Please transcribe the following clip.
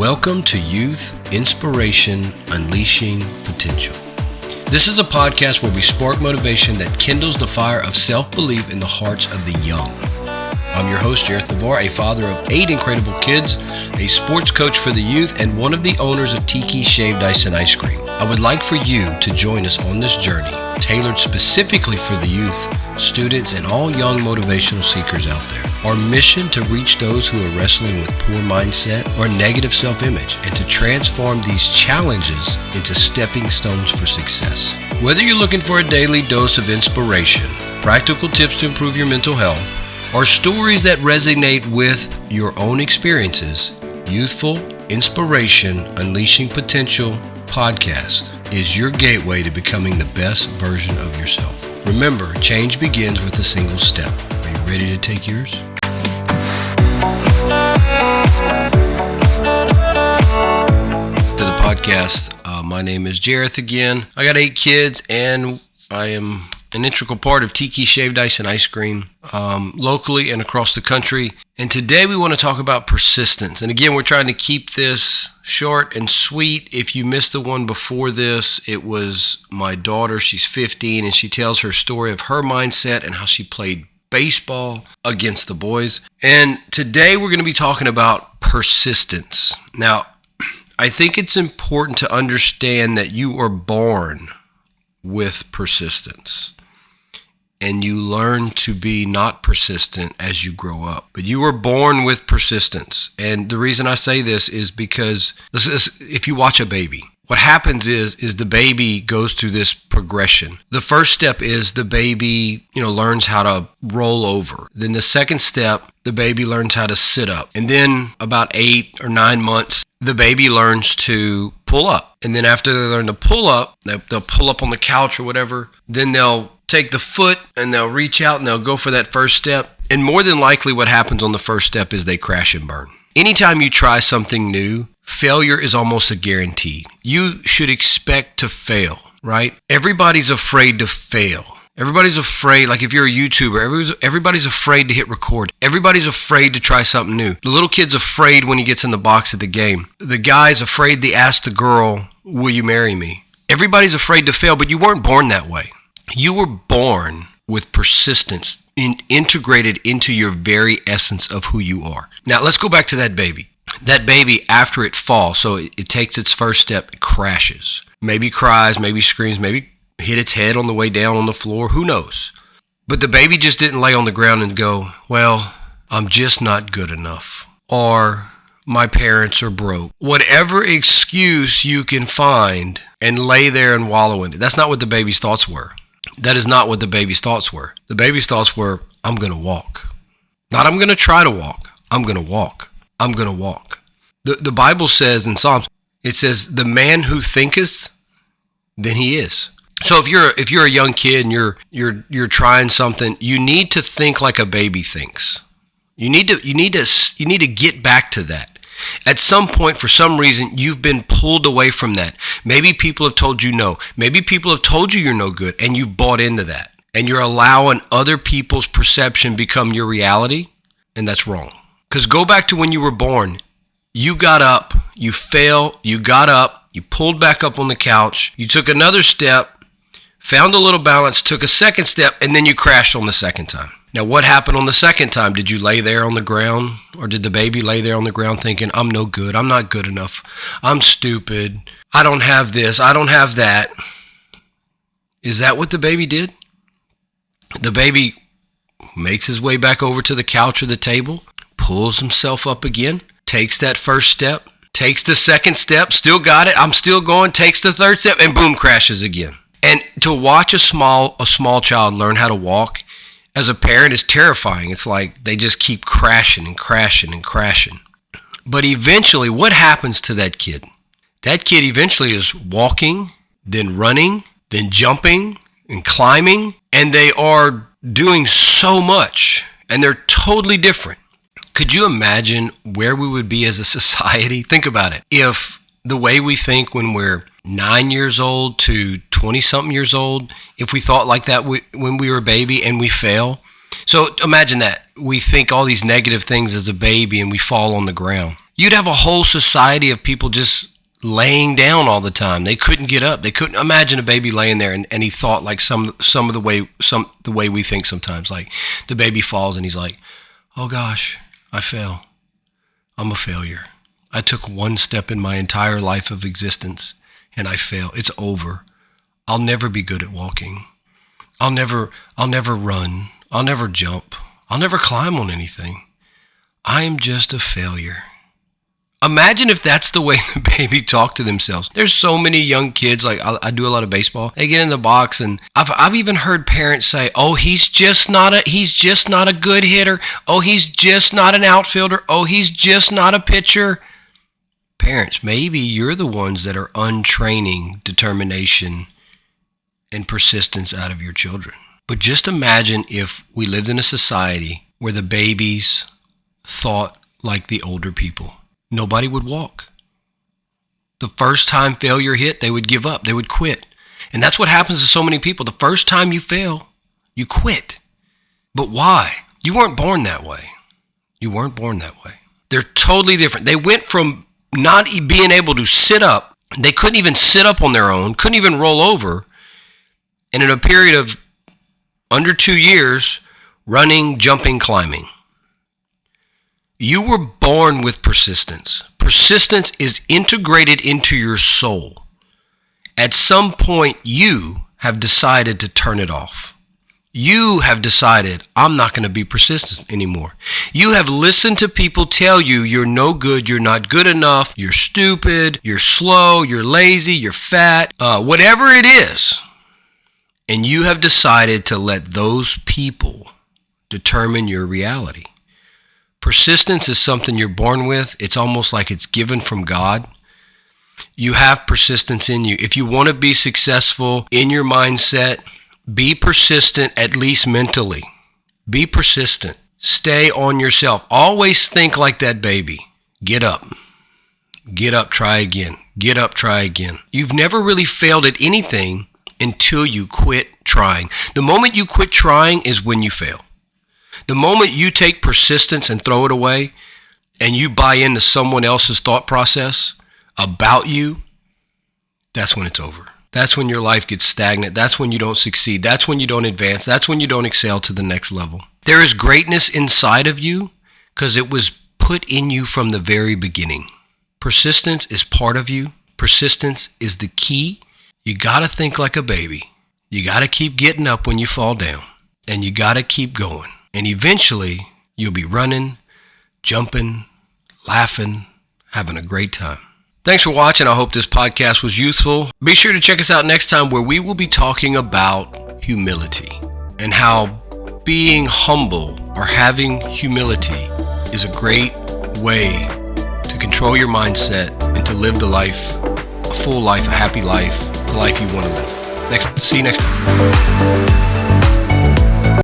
Welcome to Youth Inspiration Unleashing Potential. This is a podcast where we spark motivation that kindles the fire of self-belief in the hearts of the young. I'm your host, Jared Thavar, a father of 8 incredible kids, a sports coach for the youth, and one of the owners of Tiki Shaved Ice and Ice Cream. I would like for you to join us on this journey, tailored specifically for the youth, students, and all young motivational seekers out there. Our mission to reach those who are wrestling with poor mindset or negative self-image and to transform these challenges into stepping stones for success. Whether you're looking for a daily dose of inspiration, practical tips to improve your mental health, or stories that resonate with your own experiences, Youthful Inspiration Unleashing Potential podcast is your gateway to becoming the best version of yourself. Remember, change begins with a single step. Are you ready to take yours? To the podcast. My name is Jareth again. I got 8 kids and I am an integral part of Tiki Shaved Ice and Ice Cream locally and across the country. And today we want to talk about persistence. And again, we're trying to keep this short and sweet. If you missed the one before this, it was my daughter. She's 15 and she tells her story of her mindset and how she played baseball against the boys. And today we're going to be talking about persistence. Now, I think it's important to understand that you are born with persistence. And you learn to be not persistent as you grow up. But you were born with persistence. And the reason I say this is because if you watch a baby, what happens is the baby goes through this progression. The first step is the baby, learns how to roll over. Then the second step, the baby learns how to sit up. And then about 8 or 9 months, the baby learns to pull up. And then after they learn to pull up, they'll pull up on the couch or whatever. Then they'll take the foot and they'll reach out and they'll go for that first step. And more than likely what happens on the first step is they crash and burn. Anytime you try something new, failure is almost a guarantee. You should expect to fail, right? Everybody's afraid to fail. Everybody's afraid, like if you're a YouTuber, everybody's afraid to hit record. Everybody's afraid to try something new. The little kid's afraid when he gets in the box at the game. The guy's afraid to ask the girl, will you marry me? Everybody's afraid to fail, but you weren't born that way. You were born with persistence integrated into your very essence of who you are. Now, let's go back to that baby. That baby, after it falls, so it takes its first step, it crashes. Maybe cries, maybe screams, maybe hit its head on the way down on the floor, who knows? But the baby just didn't lay on the ground and go, well, I'm just not good enough. Or my parents are broke. Whatever excuse you can find and lay there and wallow in it. That's not what the baby's thoughts were. That is not what the baby's thoughts were. The baby's thoughts were, I'm going to walk. Not I'm going to try to walk. I'm going to walk. I'm going to walk. The Bible says in Psalms, it says, the man who thinketh, then he is. So if you're a young kid and you're trying something, you need to think like a baby thinks. You need to get back to that. At some point, for some reason, you've been pulled away from that. Maybe people have told you no. Maybe people have told you you're no good, and you've bought into that. And you're allowing other people's perception become your reality, and that's wrong. Because go back to when you were born. You got up, you fell, you got up, you pulled back up on the couch, you took another step, found a little balance, took a second step, and then you crashed on the second time. Now, what happened on the second time? Did you lay there on the ground? Or did the baby lay there on the ground thinking, I'm no good, I'm not good enough, I'm stupid, I don't have this, I don't have that? Is that what the baby did? The baby makes his way back over to the couch or the table, pulls himself up again, takes that first step, takes the second step, still got it, I'm still going, takes the third step, and boom, crashes again. And to watch a small child learn how to walk, as a parent, is terrifying. It's like they just keep crashing and crashing and crashing. But eventually, what happens to that kid? That kid eventually is walking, then running, then jumping and climbing, and they are doing so much, and they're totally different. Could you imagine where we would be as a society? Think about it. If the way we think when we're 9 years old to 20-something years old, if we thought like that when we were a baby and we fail. So imagine that. We think all these negative things as a baby and we fall on the ground. You'd have a whole society of people just laying down all the time. They couldn't get up. They couldn't imagine a baby laying there, and he thought like some of the way we think sometimes. Like the baby falls and he's like, "Oh gosh, I fell. I'm a failure. I took one step in my entire life of existence and I failed. It's over. I'll never be good at walking. I'll never run. I'll never jump. I'll never climb on anything. I'm just a failure." Imagine if that's the way the baby talked to themselves. There's so many young kids, like I do a lot of baseball. They get in the box, and I've even heard parents say, "Oh, he's just not a good hitter. Oh, he's just not an outfielder. Oh, he's just not a pitcher." Parents, maybe you're the ones that are untraining determination and persistence out of your children. But just imagine if we lived in a society where the babies thought like the older people. Nobody would walk. The first time failure hit, they would give up. They would quit. And that's what happens to so many people. The first time you fail, you quit. But why? You weren't born that way. You weren't born that way. They're totally different. They went from not being able to sit up. They couldn't even sit up on their own, couldn't even roll over. And in a period of under 2 years, running, jumping, climbing. You were born with persistence. Persistence is integrated into your soul. At some point, you have decided to turn it off. You have decided, I'm not going to be persistent anymore. You have listened to people tell you you're no good, you're not good enough, you're stupid, you're slow, you're lazy, you're fat, whatever it is. And you have decided to let those people determine your reality. Persistence is something you're born with. It's almost like it's given from God. You have persistence in you. If you want to be successful in your mindset, be persistent, at least mentally. Be persistent. Stay on yourself. Always think like that baby. Get up. Get up, try again. Get up, try again. You've never really failed at anything until you quit trying. The moment you quit trying is when you fail. The moment you take persistence and throw it away and you buy into someone else's thought process about you, that's when it's over. That's when your life gets stagnant. That's when you don't succeed. That's when you don't advance. That's when you don't excel to the next level. There is greatness inside of you because it was put in you from the very beginning. Persistence is part of you. Persistence is the key. You got to think like a baby. You got to keep getting up when you fall down, and you got to keep going. And eventually, you'll be running, jumping, laughing, having a great time. Thanks for watching. I hope this podcast was useful. Be sure to check us out next time where we will be talking about humility and how being humble or having humility is a great way to control your mindset and to live the life, a full life, a happy life, the life you want to live. See you next time.